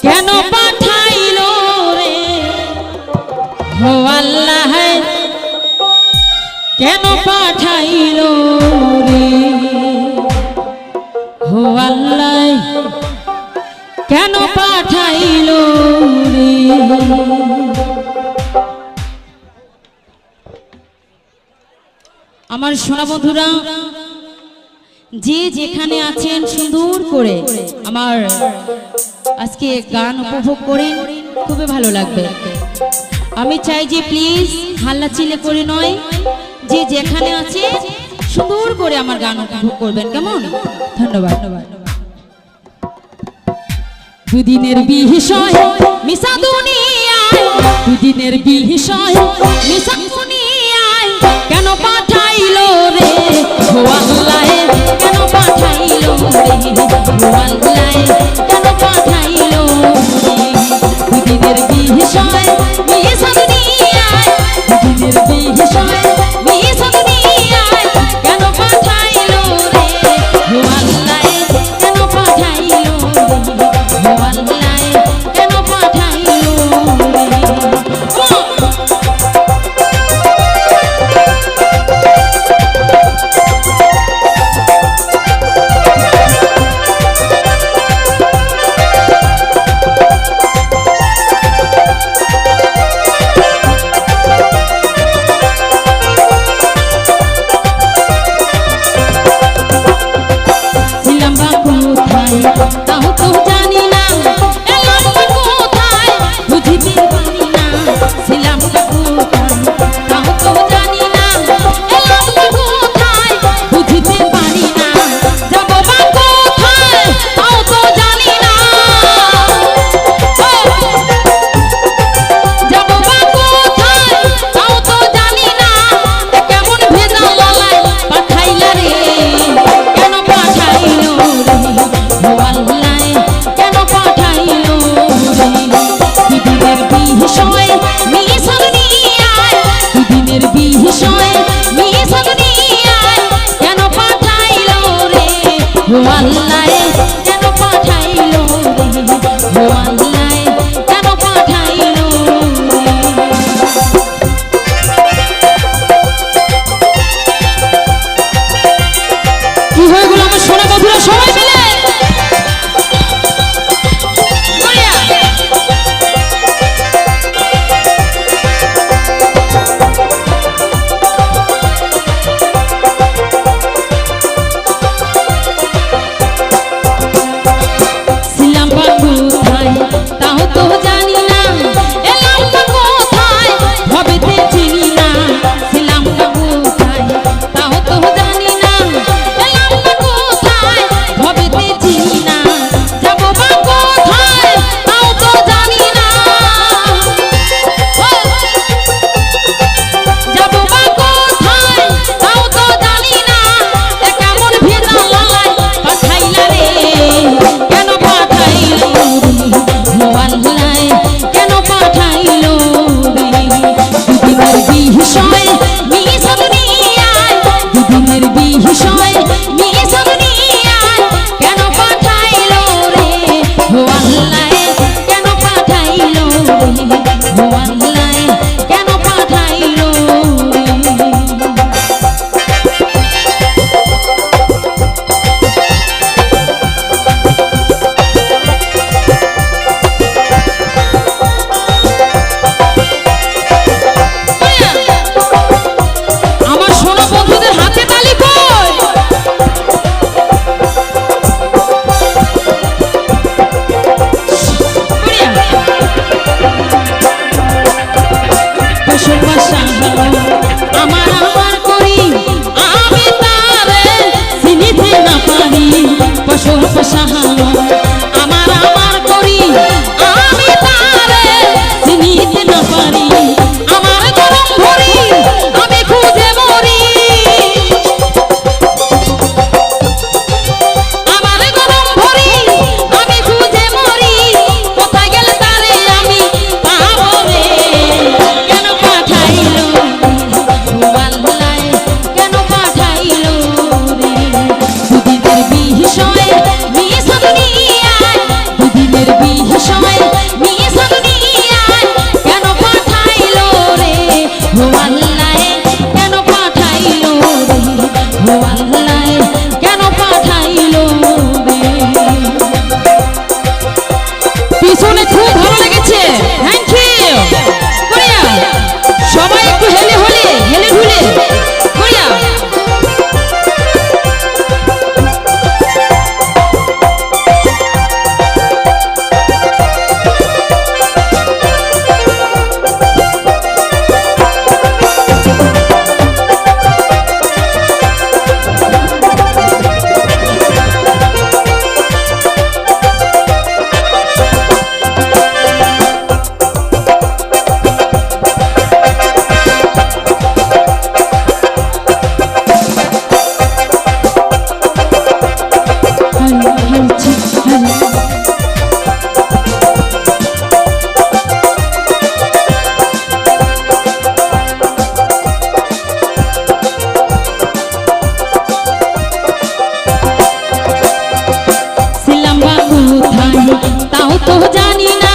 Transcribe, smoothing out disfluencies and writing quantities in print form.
কেন পাঠাইলো রে ও আল্লাহ, কেন পাঠাইলো রে ও আল্লাহ, কেন পাঠাইলো রে। আমার সোনা বন্ধুরা, যে যেখানে আছেন সুন্দর করে আমার আজকে গান উপভোগ করেন, খুবই ভালো লাগবে। আমি চাই যে প্লিজ হাল্লা চিল্লা করে নয়, যে যেখানে আছে সুন্দর করে আমার গান উপভোগ করবেন, কেমন? ধন্যবাদ। দুদিনের বিষয় মিশা দুনিয়ায়, দুদিনের বিষয় মিশা দুনিয়ায়, কেন পাঠাইলো রে ও আল্লাহ, কেন পাঠাইলো রে ও আল্লাহ, কেন পাঠাইলো রে। দুদিনের বিষয় মিশা দুনিয়ায়, দুদিনের বিষয় মিশা দুনিয়ায়, কেন পাঠাইলো রে ও আল্লাহ, কেন পাঠাইলো রে ও আল্লাহ, কেন পাঠাইলো রে। তাও তো জানি না এলাম কোথায়, বুঝিতে পারি না ছিলাম কোথায়, তাও তো জানি না এলাম কোথায়, বুঝিতে পারি না যাব বা কোথায়, তাও তো জানি না যাব বা কোথায়, তাও তো জানি না। কেমন ভেজা লালায় পাঠাইলা রে, কেন পাঠাইলো রে ও আল্লাহ, কোথায় তাও তো জানি না।